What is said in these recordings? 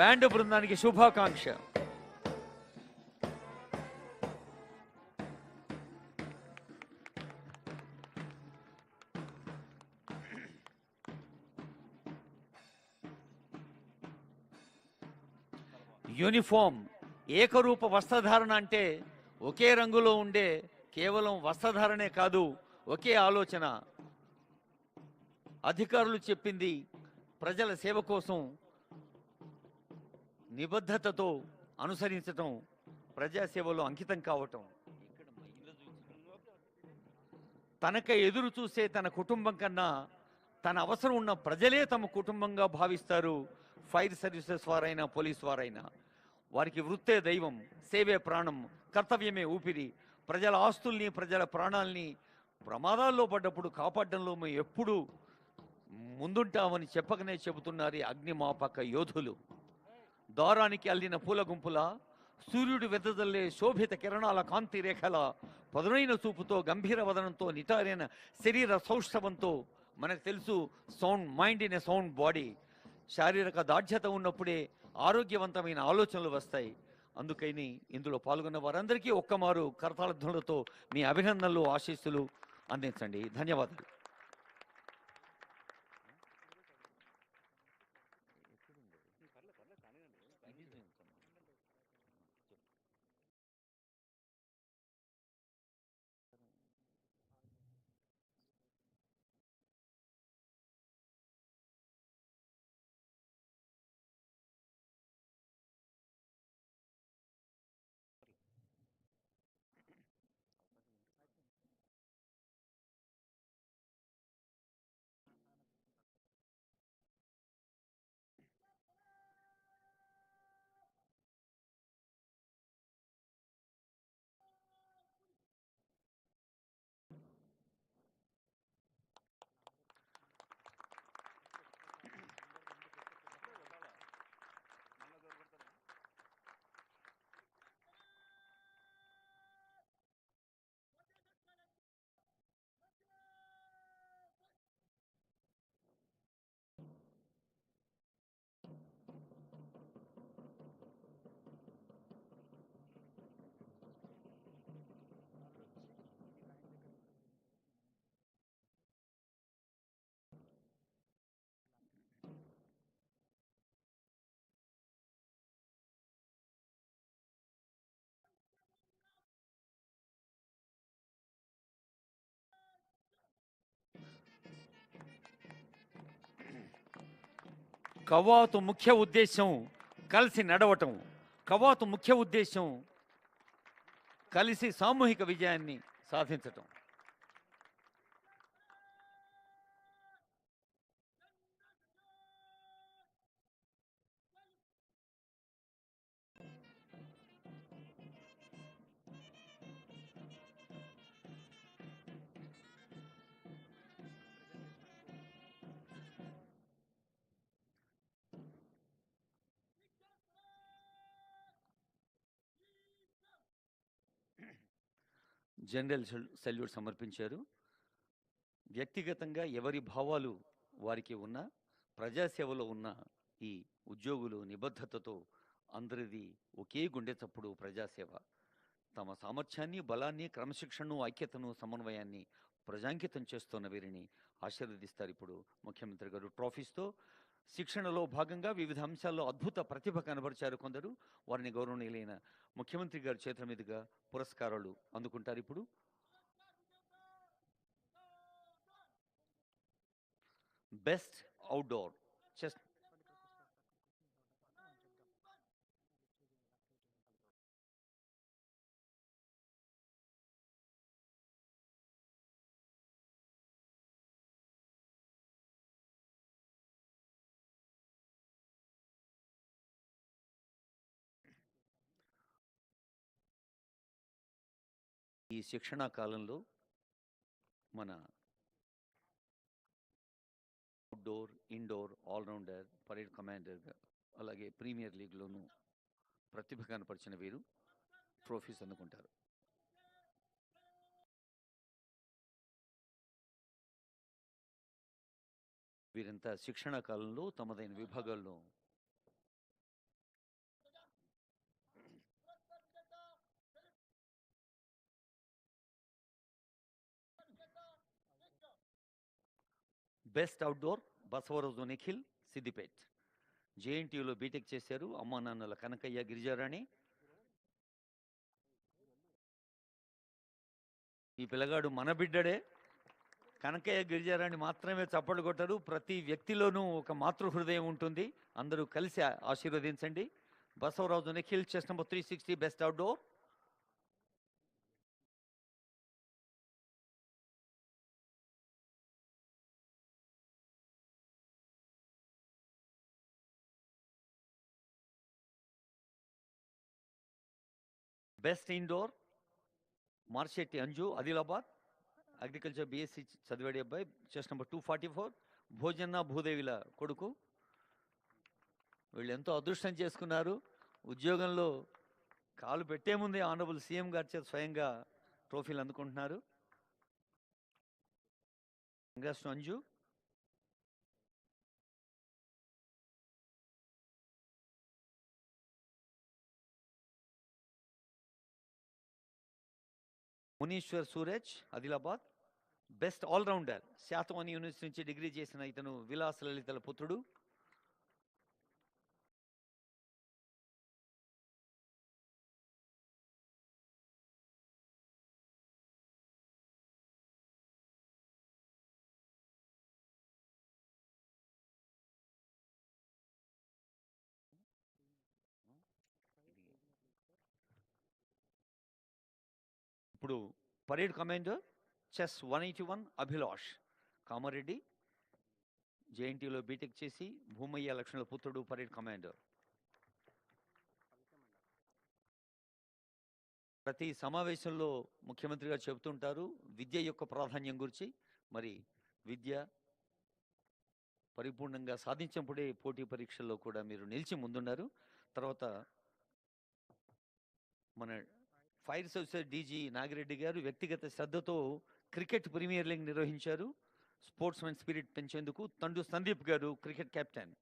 Band బృందానికి శుభాకాంక్ష. Uniform ఏకరూప వస్త్రధారణ అంటే ఒకే రంగులో ఉండే కేవలం వస్త్రధారణే కాదు, ఒకే ఆలోచన. అధికారులు చెప్పింది ప్రజల సేవ కోసం నిబద్ధతతో అనుసరించటం, ప్రజాసేవలో అంకితం కావటం. తనకై ఎదురు చూసే తన కుటుంబం కన్నా తన అవసరం ఉన్న ప్రజలే తమ కుటుంబంగా భావిస్తారు. ఫైర్ సర్వీసెస్ వారైనా పోలీస్ వారైనా వారికి వృత్తే దైవం, సేవే ప్రాణం, కర్తవ్యమే ఊపిరి. ప్రజల ఆస్తుల్ని, ప్రజల ప్రాణాల్ని ప్రమాదాల్లో పడ్డప్పుడు కాపాడడంలో మేము ఎప్పుడూ ముందుంటామని చెప్పకనే చెబుతున్నారు ఈ అగ్నిమాపక యోధులు. దారానికి అల్లిన పూల గుంపుల, సూర్యుడు వెదజల్లే శోభిత కిరణాల కాంతి రేఖల, పదునైన చూపుతో, గంభీర వదనంతో, నిటారైన శరీర సౌష్ఠవంతో. మనకు తెలుసు, sound mind in a sound body. శారీరక దాఢ్యత ఉన్నప్పుడే ఆరోగ్యవంతమైన ఆలోచనలు వస్తాయి. అందుకని ఇందులో పాల్గొన్న వారందరికీ ఒక్కమారు కరతాళధ్వనులతో మీ అభినందనలు, ఆశీస్సులు అందించండి. ధన్యవాదాలు. కవాతు ముఖ్య ఉద్దేశం కలిసి నడవటం. కవాతు ముఖ్య ఉద్దేశం కలిసి సామూహిక విజయాన్ని సాధించటం. జనరల్ సెల్యూట్ సమర్పించారు. వ్యక్తిగతంగా ఎవరి భావాలు వారికి ఉన్న, ప్రజాసేవలో ఉన్న ఈ ఉద్యోగులు నిబద్ధతతో అందరిది ఒకే గుండె చప్పుడు ప్రజాసేవ. తమ సామర్థ్యాన్ని, బలాన్ని, క్రమశిక్షణను, ఐక్యతను, సమన్వయాన్ని ప్రజాంకితం చేస్తున్న వీరిని ఆశీర్వదిస్తారు ఇప్పుడు ముఖ్యమంత్రి గారు. ట్రోఫీస్తో శిక్షణలో భాగంగా వివిధ అంశాల్లో అద్భుత ప్రతిభ కనబరిచారు కొందరు. వారిని గౌరవనీయులైన ముఖ్యమంత్రి గారి చేతుల మీదుగా పురస్కారాలు అందుకుంటారు ఇప్పుడు. బెస్ట్ అవుట్డోర్ చెస్ ఈ శిక్షణా కాలంలో మన outdoor, indoor all-rounder, parade commander, అలాగే ప్రీమియర్ లీగ్లోనూ ప్రతిభ కనపరిచిన వీరు ట్రోఫీస్ అందుకుంటారు. వీరంతా శిక్షణా కాలంలో తమదైన విభాగాల్లో బెస్ట్ అవుట్డోర్ బసవరాజు నిఖిల్ సిద్దిపేట్. జేఎన్టీయూలో బీటెక్ చేశారు. అమ్మా నాన్నల కనకయ్య గిరిజారాణి. ఈ పిల్లగాడు మన బిడ్డడే. కనకయ్య గిరిజారాణి మాత్రమే చప్పట్లు కొట్టరు. ప్రతి వ్యక్తిలోనూ ఒక మాతృ హృదయం ఉంటుంది. అందరూ కలిసి ఆశీర్వదించండి. Basavaraju Nikhil chest number 360 best outdoor. Best indoor Marshetti Anju Adilabad. Agriculture B Sc చదివాడే అబ్బాయి. చెస్ నంబర్ 244 భోజన్న భూదేవిల కొడుకు. వీళ్ళు ఎంతో అదృష్టం చేసుకున్నారు. ఉద్యోగంలో కాలు పెట్టే ముందే ఆనరబుల్ సీఎం గారి చేత స్వయంగా ట్రోఫీలు అందుకుంటున్నారు. Congrats to Anju. Munishwar Suraj Adilabad. Best all-rounder Satavahana university నుంచి డిగ్రీ చేసిన ఇతను విలాస్ లలితల పుత్రుడు. ఇప్పుడు parade commander chest 181 Abhilash Kamareddy. జేఎన్టీలో బీటెక్ చేసి భూమయ్య లక్ష్మణుల పుత్రుడు, పరేడ్ కమాండర్. ప్రతి సమావేశంలో ముఖ్యమంత్రి గారు చెబుతుంటారు విద్య యొక్క ప్రాధాన్యం గురించి. మరి విద్య పరిపూర్ణంగా సాధించినప్పుడే పోటీ పరీక్షల్లో కూడా మీరు నిలిచి ముందున్నారు. తర్వాత మన ఫైర్ సర్వీసెస్ డీజీ నాగిరెడ్డి గారు వ్యక్తిగత శ్రద్ధతో క్రికెట్ ప్రీమియర్ లీగ్ నిర్వహించారు. స్పోర్ట్స్ మెన్ స్పిరిట్ పెంచేందుకు తండు సందీప్ గారు క్రికెట్ కెప్టెన్.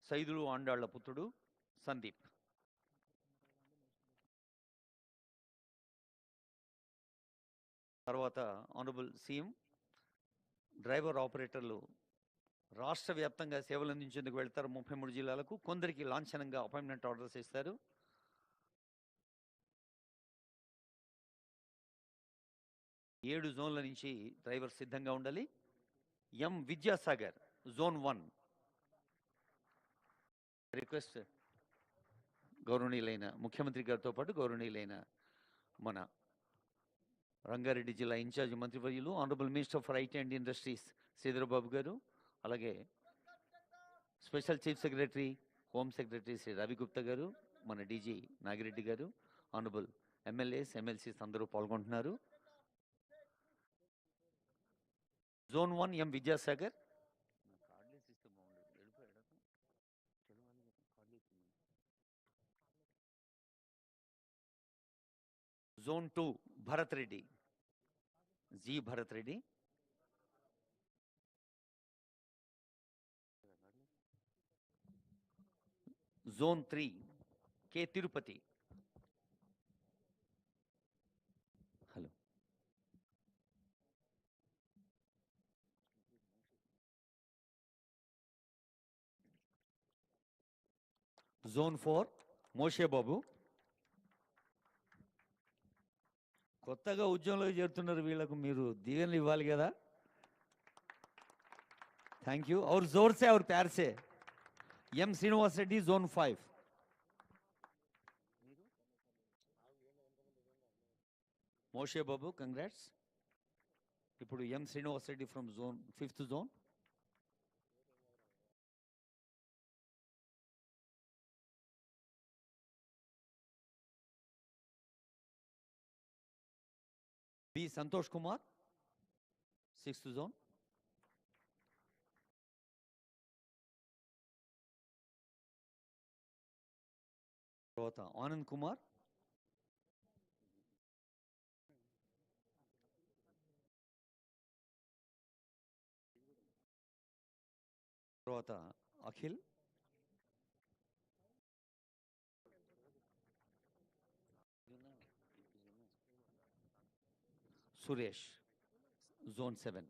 సైదులు ఆండాళ్ల పుత్రుడు సందీప్. తర్వాత ఆనరబుల్ సీఎం డ్రైవర్ ఆపరేటర్లు రాష్ట్ర వ్యాప్తంగా సేవలు అందించేందుకు వెళ్తారు 33 జిల్లాలకు. కొందరికి లాంఛనంగా అపాయింట్మెంట్ ఆర్డర్స్ ఇస్తారు. ఏడు జోన్ల నుంచి డ్రైవర్ సిద్ధంగా ఉండాలి. ఎం విద్యాసాగర్ జోన్ 1. రిక్వెస్ట్ గౌరవనీయులైన ముఖ్యమంత్రి గారితో పాటు గౌరవనీయులైన మన రంగారెడ్డి జిల్లా ఇన్ఛార్జ్ మంత్రివర్యులు honourable minister for IT and industries Sridhar Babu garu, అలాగే special chief secretary home secretary Shri Ravi Gupta garu, మన డీజీ నాగిరెడ్డి గారు, ఆనరబుల్ ఎమ్మెల్యేస్ ఎమ్మెల్సీస్ అందరూ పాల్గొంటున్నారు. Zone 1 M Vidyasagar. Zone 2 Bharat Reddy G Bharat Reddy. Zone 3 K Tirupati. Hello. Zone 4 Moshe Babu. కొత్తగా ఉద్యోగంలో చేరుతున్నారు, వీళ్ళకు మీరు దీవెనలు ఇవ్వాలి కదా. Thank you. और जोर से और प्यार से M Srinivas Reddy zone 5. Moshe Babu congrats. ఇప్పుడు M Srinivas Reddy from zone 5th zone. B Santosh Kumar 6th zone. తర్వాత ఆనంద్ కుమార్. తర్వాత అఖిల్. సురేష్ జోన్ 7.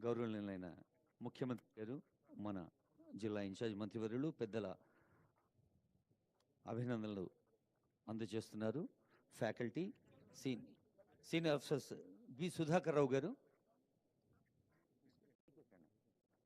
గౌరవనీయులైన ముఖ్యమంత్రి గారు, మన జిల్లా ఇన్ఛార్జ్ మంత్రివర్యులు పెద్దల అభినందనలు అందజేస్తున్నారు. Faculty senior officers B Sudhakar Rao గారు.